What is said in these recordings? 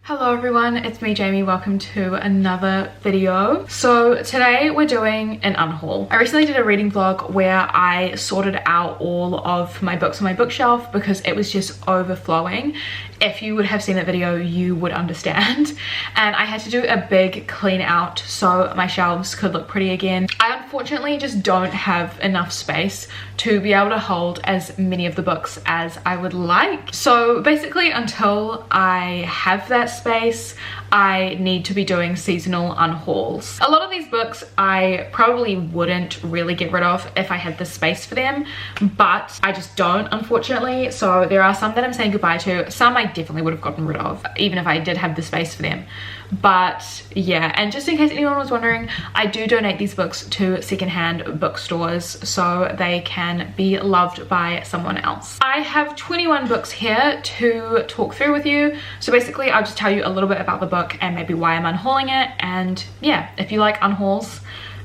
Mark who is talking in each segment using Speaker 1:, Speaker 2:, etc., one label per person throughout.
Speaker 1: Hello everyone, it's me Jamie. Welcome to another video. So today we're doing an unhaul. I recently did a reading vlog where I sorted out all of my books on my bookshelf because it was just overflowing. If you would have seen that video, you would understand. And I had to do a big clean out so my shelves could look pretty again. I unfortunately just don't have enough space to be able to hold as many of the books as I would like. So basically until I have that space, I need to be doing seasonal unhauls. A lot of these books I probably wouldn't really get rid of if I had the space for them, but I just don't, unfortunately. So there are some that I'm saying goodbye to. Some I definitely would have gotten rid of even if I did have the space for them. But yeah, and just in case anyone was wondering, I do donate these books to secondhand bookstores so they can be loved by someone else. I have 21 books here to talk through with you. So basically I'll just tell you a little bit about the book and maybe why I'm unhauling it, and yeah, if you like unhauls,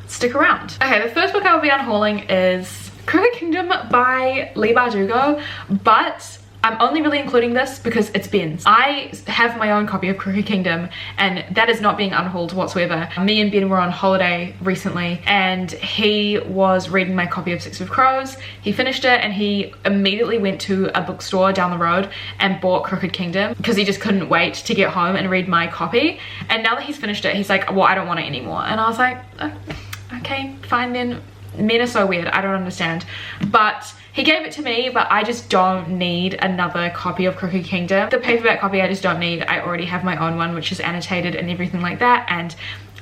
Speaker 1: stick around. Okay, the first book I will be unhauling is Crooked Kingdom by Leigh Bardugo, but I'm only really including this because it's Ben's. I have my own copy of Crooked Kingdom and that is not being unhauled whatsoever. Me and Ben were on holiday recently and he was reading my copy of Six of Crows. He finished it and he immediately went to a bookstore down the road and bought Crooked Kingdom because he just couldn't wait to get home and read my copy. And now that he's finished it, he's like, well, I don't want it anymore. And I was like, oh, okay, fine then. Men are so weird, I don't understand. But he gave it to me, but I just don't need another copy of Crooked Kingdom. The paperback copy I just don't need. I already have my own one which is annotated and everything like that, and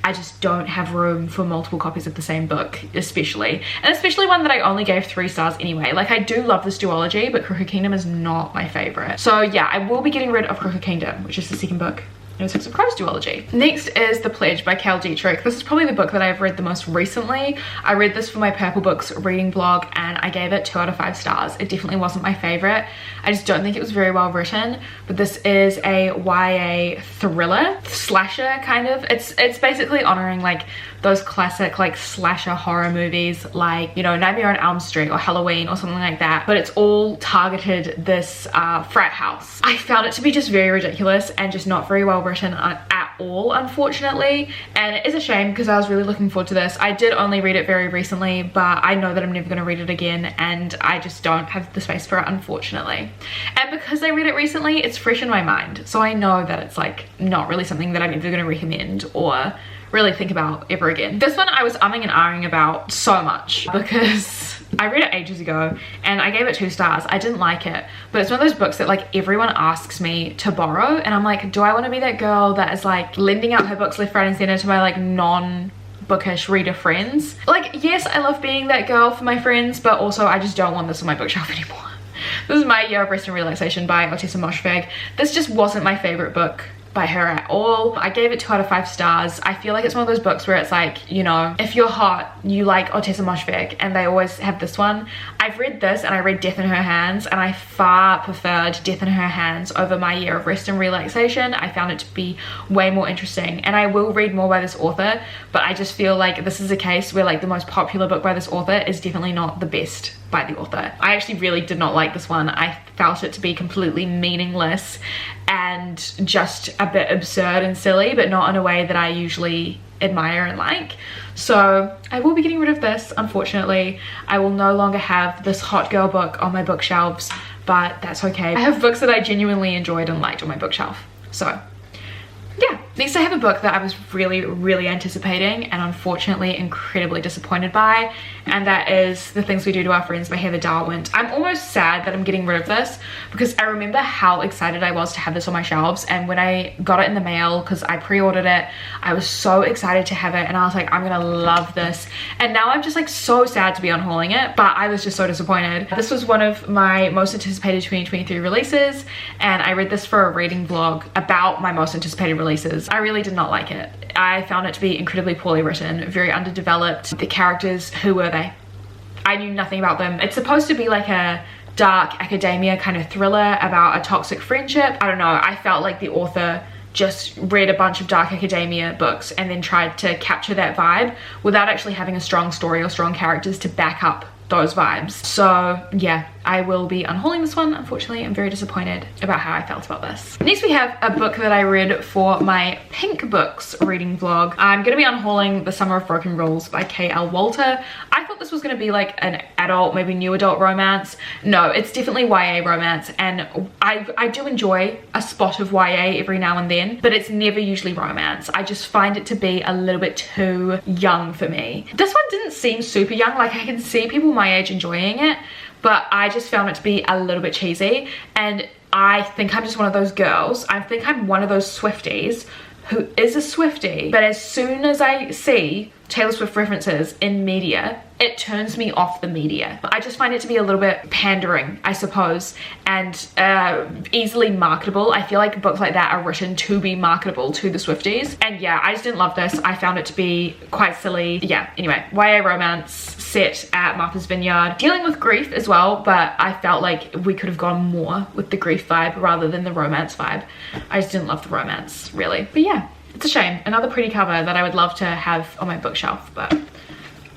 Speaker 1: I just don't have room for multiple copies of the same book, especially one that I only gave 3 stars anyway. Like, I do love this duology, but Crooked Kingdom is not my favorite. So yeah, I will be getting rid of Crooked Kingdom, which is the second book in Six of Crows duology. Next is The Pledge by Cal Dietrich. This is probably the book that I've read the most recently. I read this for my Purple Books reading vlog and I gave it 2 out of 5 stars. It definitely wasn't my favorite. I just don't think it was very well written, but this is a YA thriller, slasher kind of. It's basically honoring like those classic like slasher horror movies like, you know, Nightmare on Elm Street or Halloween or something like that, but it's all targeted this frat house. I found it to be just very ridiculous and just not very well written at all, unfortunately, and it is a shame because I was really looking forward to this. I did only read it very recently, but I know that I'm never going to read it again and I just don't have the space for it, unfortunately. And because I read it recently, it's fresh in my mind, so I know that it's like not really something that I'm ever going to recommend or really think about ever again. This one I was umming and ahhing about so much because I read it ages ago and I gave it 2 stars. I didn't like it, but it's one of those books that like everyone asks me to borrow and I'm like, do I want to be that girl that is like lending out her books left, right and center to my like non-bookish reader friends? Like, yes, I love being that girl for my friends, but also I just don't want this on my bookshelf anymore. This is My Year of Rest and Relaxation by Ottessa Moshfegh. This just wasn't my favorite book by her at all. I gave it 2 out of 5 stars. I feel like it's one of those books where it's like, you know, if you're hot, you like Ottessa Moshfegh, and they always have this one. I've read this and I read Death in Her Hands and I far preferred Death in Her Hands over My Year of Rest and Relaxation. I found it to be way more interesting and I will read more by this author, but I just feel like this is a case where like the most popular book by this author is definitely not the best by the author. I actually really did not like this one. I felt it to be completely meaningless and just a bit absurd and silly, but not in a way that I usually admire and like. So I will be getting rid of this, unfortunately. I will no longer have this hot girl book on my bookshelves, but that's okay. I have books that I genuinely enjoyed and liked on my bookshelf. So yeah. Next I have a book that I was really anticipating and unfortunately incredibly disappointed by, and that is The Things We Do to Our Friends by Heather Darwin. I'm almost sad that I'm getting rid of this because I remember how excited I was to have this on my shelves, and when I got it in the mail, because I pre-ordered it, I was so excited to have it and I was like, I'm gonna love this, and now I'm just like so sad to be unhauling it, but I was just so disappointed. This was one of my most anticipated 2023 releases and I read this for a reading vlog about my most anticipated releases. I really did not like it. I found it to be incredibly poorly written, very underdeveloped. The characters, who were they? I knew nothing about them. It's supposed to be like a dark academia kind of thriller about a toxic friendship. I don't know, I felt like the author just read a bunch of dark academia books and then tried to capture that vibe without actually having a strong story or strong characters to back up those vibes. So yeah, I will be unhauling this one. Unfortunately, I'm very disappointed about how I felt about this. Next we have a book that I read for my Pink Books reading vlog. I'm going to be unhauling The Summer of Broken Rules by K.L. Walter. I thought this was going to be like an adult, maybe new adult romance. No, it's definitely YA romance, and I do enjoy a spot of YA every now and then, but it's never usually romance. I just find it to be a little bit too young for me. This one didn't seem super young. Like, I can see people my age enjoying it, but I just found it to be a little bit cheesy, and I think I'm just one of those girls. I think I'm one of those Swifties who is a Swiftie, but as soon as I see Taylor Swift references in media, it turns me off the media. I just find it to be a little bit pandering, I suppose, and easily marketable. I feel like books like that are written to be marketable to the Swifties. And yeah, I just didn't love this. I found it to be quite silly. Yeah, anyway, YA romance set at Martha's Vineyard, dealing with grief as well, but I felt like we could have gone more with the grief vibe rather than the romance vibe. I just didn't love the romance, really. But yeah, it's a shame. Another pretty cover that I would love to have on my bookshelf, but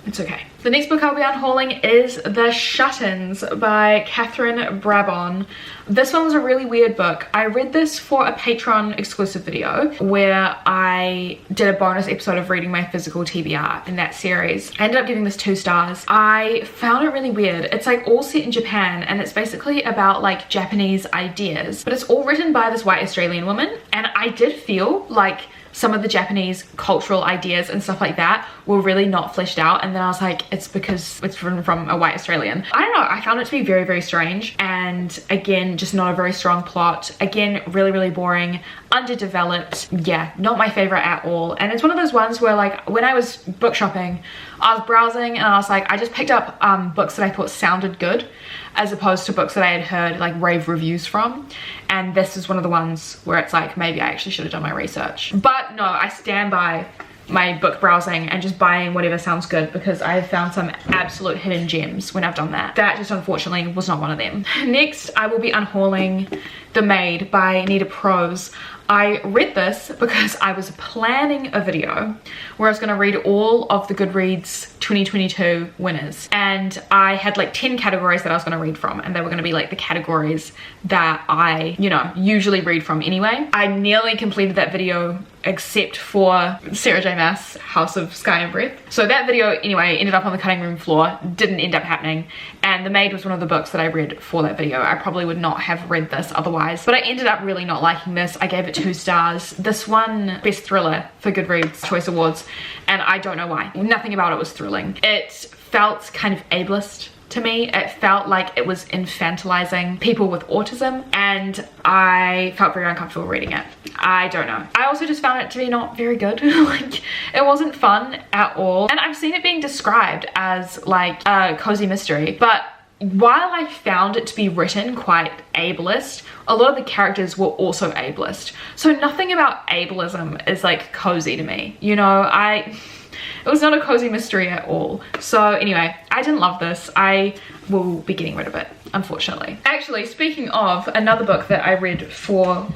Speaker 1: it's okay. The next book I'll be unhauling is The Shutins by Catherine Brabon. This one was a really weird book. I read this for a Patreon exclusive video where I did a bonus episode of reading my physical TBR in that series. I ended up giving this 2 stars. I found it really weird. It's like all set in Japan, and it's basically about like Japanese ideas, but it's all written by this white Australian woman, and I did feel like some of the Japanese cultural ideas and stuff like that were really not fleshed out, and then I was like, it's because it's written from a white Australian. I don't know, I found it to be very, very strange, and again, just not a very strong plot. Again, really, really boring, underdeveloped. Yeah, not my favorite at all. And it's one of those ones where, like, when I was book shopping, I was browsing and I was like, I just picked up books that I thought sounded good, as opposed to books that I had heard like rave reviews from. And this is one of the ones where it's like, maybe I actually should have done my research. But no, I stand by my book browsing and just buying whatever sounds good, because I have found some absolute hidden gems when I've done that. That just unfortunately was not one of them. Next, I will be unhauling The Maid by Nita Prose. I read this because I was planning a video where I was going to read all of the Goodreads 2022 winners, and I had like 10 categories that I was going to read from, and they were going to be like the categories that I, you know, usually read from anyway. I nearly completed that video except for Sarah J Maas, House of Sky and Breath. So that video anyway ended up on the cutting room floor, didn't end up happening, and The Maid was one of the books that I read for that video. I probably would not have read this otherwise, but I ended up really not liking this. I gave it 2 stars. This won Best Thriller for Goodreads Choice Awards, and I don't know why. Nothing about it was thrilling. It felt kind of ableist to me. It felt like it was infantilizing people with autism, and I felt very uncomfortable reading it. I don't know. I also just found it to be not very good. Like, it wasn't fun at all. And I've seen it being described as like a cozy mystery, but while I found it to be written quite ableist, a lot of the characters were also ableist. So nothing about ableism is like cozy to me. You know, it was not a cozy mystery at all. So anyway, I didn't love this. I will be getting rid of it, unfortunately. Actually, speaking of another book that I read for,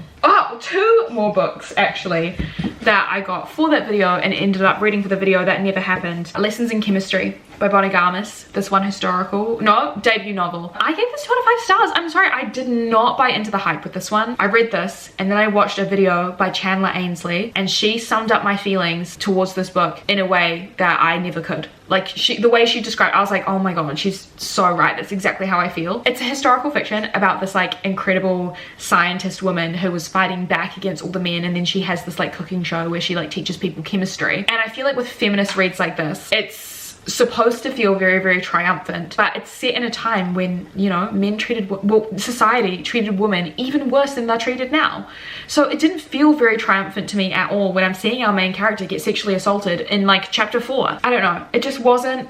Speaker 1: 2 more books actually that I got for that video and ended up reading for the video that never happened. Lessons in Chemistry by Bonnie Garmis. This one debut novel. I gave this 2 out of 5 stars. I'm sorry, I did not buy into the hype with this one. I read this and then I watched a video by Chandler Ainsley, and she summed up my feelings towards this book in a way that I never could. Like, the way she described, I was like, oh my god, she's so right. That's exactly how I feel. It's a historical fiction about this like incredible scientist woman who was fighting back against all the men, and then she has this like cooking show where she like teaches people chemistry. And I feel like with feminist reads like this, it's supposed to feel very, very triumphant, but it's set in a time when, you know, men treated, well, society treated women even worse than they're treated now. So it didn't feel very triumphant to me at all when I'm seeing our main character get sexually assaulted in like chapter 4. I don't know, it just wasn't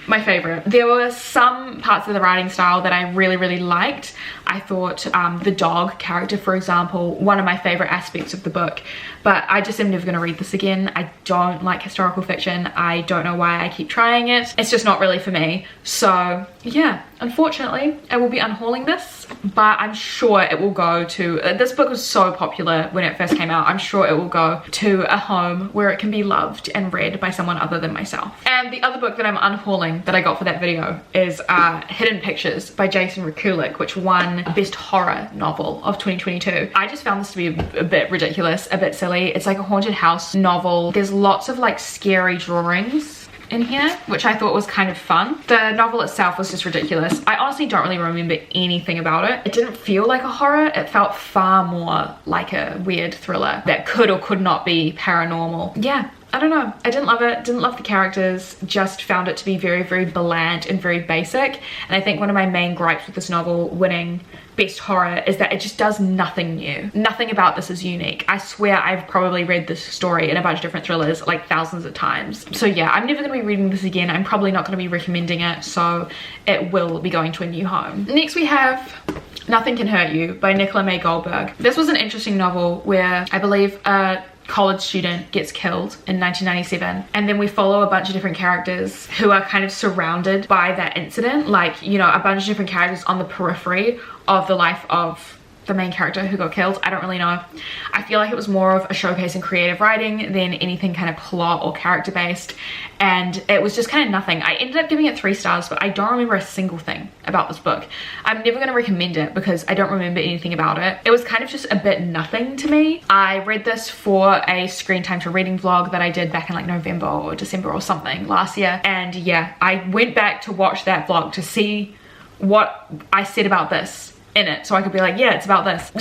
Speaker 1: my favorite. There were some parts of the writing style that I really, really liked. I thought the dog character, for example, one of my favorite aspects of the book, but I just am never going to read this again. I don't like historical fiction. I don't know why I keep trying it. It's just not really for me. So yeah, unfortunately, I will be unhauling this, but I'm sure it will go to, this book was so popular when it first came out, I'm sure it will go to a home where it can be loved and read by someone other than myself. And the other book that I'm unhauling that I got for that video is Hidden Pictures by Jason Rekulik, which won Best Horror Novel of 2022. I just found this to be a bit ridiculous, a bit silly. It's like a haunted house novel. There's lots of like scary drawings in here, which I thought was kind of fun. The novel itself was just ridiculous. I honestly don't really remember anything about it. It didn't feel like a horror. It felt far more like a weird thriller that could or could not be paranormal. Yeah, I don't know. I didn't love it, didn't love the characters, just found it to be very, very bland and very basic. And I think one of my main gripes with this novel winning Best Horror is that it just does nothing new. Nothing about this is unique. I swear I've probably read this story in a bunch of different thrillers like thousands of times. So yeah, I'm never gonna be reading this again. I'm probably not gonna be recommending it, so it will be going to a new home. Next we have Nothing Can Hurt You by Nicola May Goldberg. This was an interesting novel where I believe a college student gets killed in 1997, and then we follow a bunch of different characters who are kind of surrounded by that incident, like, you know, a bunch of different characters on the periphery of the life of the main character who got killed. I don't really know. I feel like it was more of a showcase in creative writing than anything kind of plot or character based, and it was just kind of nothing. I ended up giving it 3 stars, but I don't remember a single thing about this book. I'm never going to recommend it because I don't remember anything about it. It was kind of just a bit nothing to me. I read this for a screen time to reading vlog that I did back in like November or December or something last year, and yeah, I went back to watch that vlog to see what I said about this in it, so I could be like, yeah, it's about this.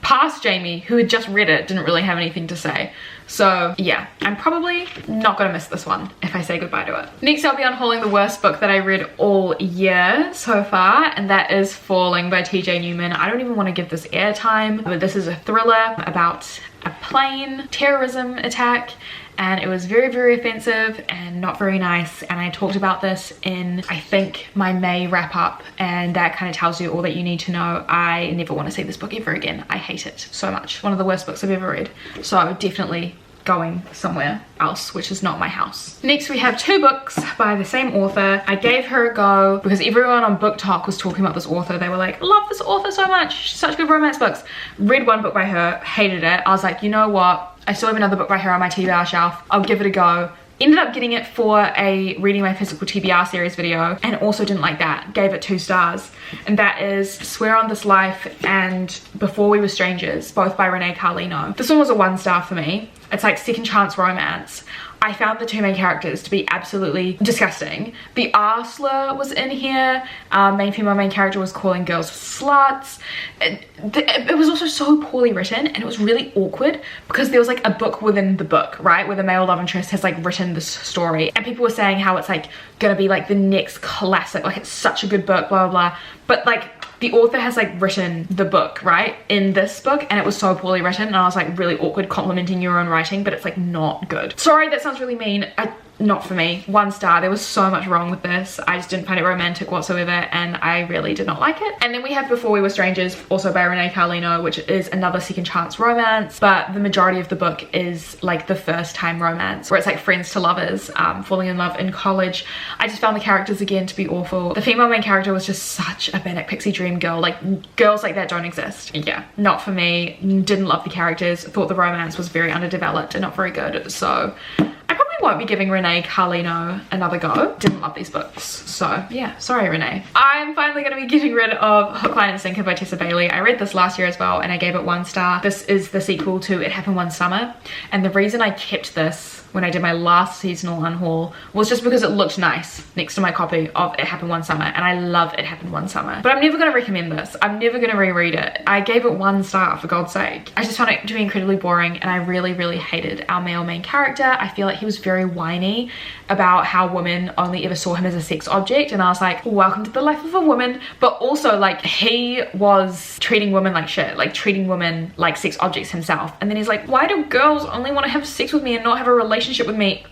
Speaker 1: Past Jamie, who had just read it, didn't really have anything to say. So yeah, I'm probably not gonna miss this one if I say goodbye to it. Next, I'll be unhauling the worst book that I read all year so far, and that is Falling by TJ Newman. I don't even want to give this airtime, but this is a thriller about a plane terrorism attack, and it was very, very offensive and not very nice, and I talked about this in, I think, my May wrap up, and that kind of tells you all that you need to know. I never want to see this book ever again. I hate it so much. One of the worst books I've ever read, so definitely going somewhere else, which is not my house. Next, we have 2 books by the same author. I gave her a go because everyone on booktok was talking about this author. They were like, love this author so much, she's such good romance books. Read one book by her, hated it. I was like, you know what, I still have another book by her on my TBR shelf, I'll give it a go. Ended up getting it for a Reading My Physical TBR series video, and also didn't like that. Gave it 2 stars. And that is Swear on This Life and Before We Were Strangers, both by Renee Carlino. This one was a 1 star for me. It's like second chance romance. I found the 2 main characters to be absolutely disgusting. The R slur was in here. Main female main character was calling girls sluts. It was also so poorly written, and it was really awkward because there was like a book within the book, right? Where the male love interest has like written this story, and people were saying how it's like gonna be like the next classic, like it's such a good book, blah, blah, blah. But like, the author has like written the book, right, in this book, and it was so poorly written, and I was like really awkward complimenting your own writing, but it's like not good. Sorry, that sounds really mean. Not for me. 1 star. There was so much wrong with this. I just didn't find it romantic whatsoever, and I really did not like it. And then we have Before We Were Strangers, also by Renee Carlino, which is another second chance romance, but the majority of the book is like the first time romance, where it's like friends to lovers falling in love in college. I just found the characters again to be awful. The female main character was just such a manic pixie dream girl. Like, girls like that don't exist. Yeah, not for me. Didn't love the characters. Thought the romance was very underdeveloped and not very good. So I probably won't be giving Renee Carlino another go. Didn't love these books, so yeah, sorry Renee. I'm finally going to be getting rid of Hook, Line and Sinker by Tessa Bailey. I read this last year as well, and I gave it 1 star. This is the sequel to It Happened One Summer, and the reason I kept this when I did my last seasonal unhaul was just because it looked nice next to my copy of It Happened One Summer, and I love It Happened One Summer. But I'm never going to recommend this. I'm never going to reread it. I gave it 1 star, for God's sake. I just found it to be incredibly boring, and I really, really hated our male main character. I feel like he was very whiny about how women only ever saw him as a sex object, and I was like, welcome to the life of a woman. But also, like, he was treating women like shit, like treating women like sex objects himself. And then he's like, why do girls only want to have sex with me and not have a relationship with me?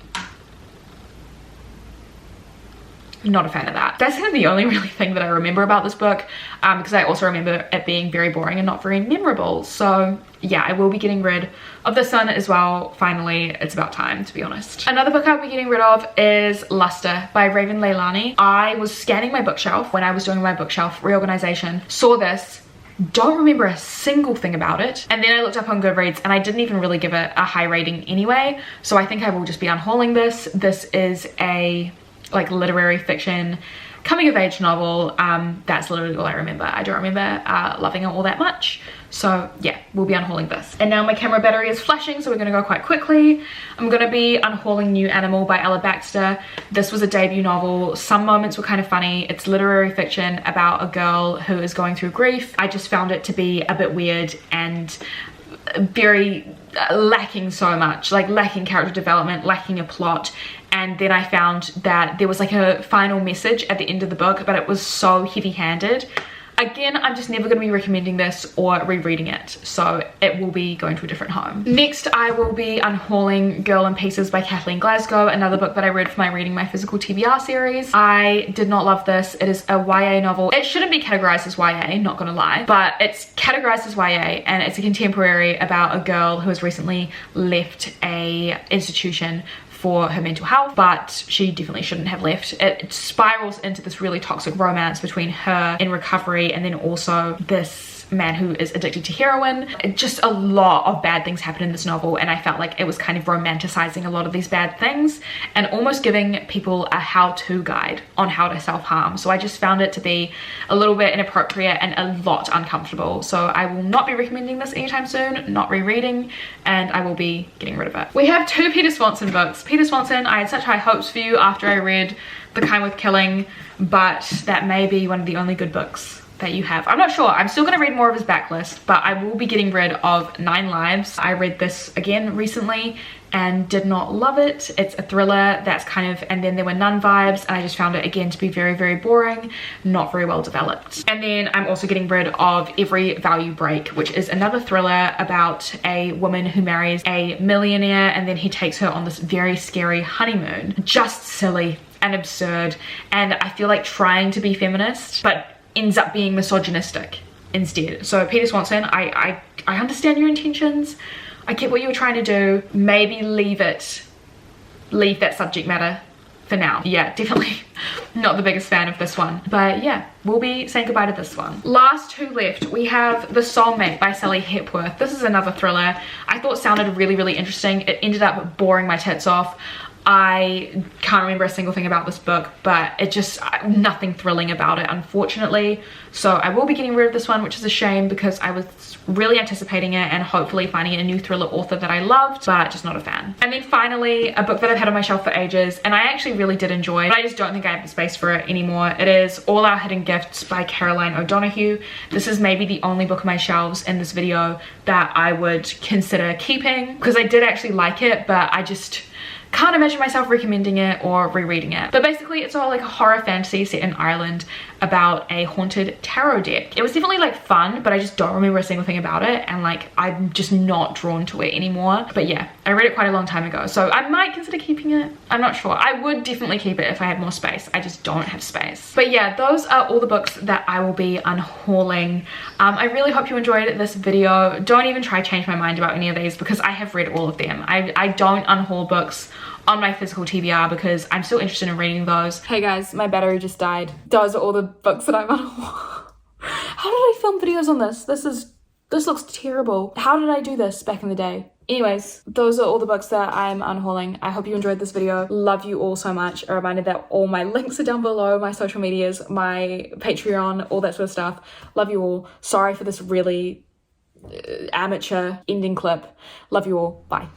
Speaker 1: not a fan of that. That's kind of the only really thing that I remember about this book, because I also remember it being very boring and not very memorable. So yeah, I will be getting rid of this one as well. Finally, it's about time, to be honest. Another book I'll be getting rid of is Luster by Raven Leilani. I was scanning my bookshelf when I was doing my bookshelf reorganization, saw this, don't remember a single thing about it, and then I looked up on Goodreads and I didn't even really give it a high rating anyway, so I think I will just be unhauling this. This is a like literary fiction coming of age novel. That's literally all I remember. I don't remember loving it all that much. So yeah, we'll be unhauling this. And now my camera battery is flashing, so we're gonna go quite quickly. I'm gonna be unhauling New Animal by Ella Baxter. This was a debut novel. Some moments were kind of funny. It's literary fiction about a girl who is going through grief. I just found it to be a bit weird and very lacking so much, like lacking character development, lacking a plot. And then I found that there was like a final message at the end of the book, but it was so heavy-handed. Again, I'm just never going to be recommending this or rereading it, so it will be going to a different home. Next, I will be unhauling Girl in Pieces by Kathleen Glasgow, another book that I read for my Reading My Physical TBR series. I did not love this. It is a YA novel. It shouldn't be categorized as YA, not gonna lie, but it's categorized as YA, and it's a contemporary about a girl who has recently left a institution for her mental health, but she definitely shouldn't have left. It spirals into this really toxic romance between her in recovery and then also this man who is addicted to heroin. Just a lot of bad things happen in this novel, and I felt like it was kind of romanticizing a lot of these bad things and almost giving people a how-to guide on how to self-harm. So I just found it to be a little bit inappropriate and a lot uncomfortable. So I will not be recommending this anytime soon, not rereading, and I will be getting rid of it. We have two Peter Swanson books. Peter Swanson, I had such high hopes for you after I read The Kind with Killing, but that may be one of the only good books that you have. I'm not sure. I'm still going to read more of his backlist, but I will be getting rid of 9 Lives. I read this again recently and did not love it. It's a thriller that's kind of, and then there were nun vibes, and I just found it again to be very, very boring, not very well developed. And then I'm also getting rid of Every Value Break, which is another thriller about a woman who marries a millionaire and then he takes her on this very scary honeymoon. Just silly and absurd, and I feel like trying to be feminist, but ends up being misogynistic instead. So Peter Swanson, I understand your intentions. I get what you were trying to do. Maybe leave that subject matter for now. Yeah, definitely not the biggest fan of this one, but yeah, we'll be saying goodbye to this one. Last two left, we have The Soulmate by Sally Hepworth. This is another thriller I thought sounded really, really interesting. It ended up boring my tits off. I can't remember a single thing about this book, but it just, nothing thrilling about it, unfortunately. So I will be getting rid of this one, which is a shame because I was really anticipating it and hopefully finding a new thriller author that I loved, but just not a fan. And then finally, a book that I've had on my shelf for ages and I actually really did enjoy, but I just don't think I have the space for it anymore. It is All Our Hidden Gifts by Caroline O'Donoghue. This is maybe the only book on my shelves in this video that I would consider keeping because I did actually like it, but I just can't imagine myself recommending it or rereading it. But basically it's all like a horror fantasy set in Ireland about a haunted tarot deck. It was definitely like fun, but I just don't remember a single thing about it, and like I'm just not drawn to it anymore. But yeah, I read it quite a long time ago, so I might consider keeping it. I'm not sure. I would definitely keep it if I had more space. I just don't have space. But yeah, those are all the books that I will be unhauling. I really hope you enjoyed this video. Don't even try to change my mind about any of these because I have read all of them. I don't unhaul books on my physical TBR because I'm still interested in reading those. Hey guys, my battery just died. Those are all the books that I'm unhaul. How did I film videos on this? This looks terrible. How did I do this back in the day? Anyways, those are all the books that I'm unhauling. I hope you enjoyed this video. Love you all so much. A reminder that all my links are down below, my social medias, my Patreon, all that sort of stuff. Love you all. Sorry for this really amateur ending clip. Love you all. Bye.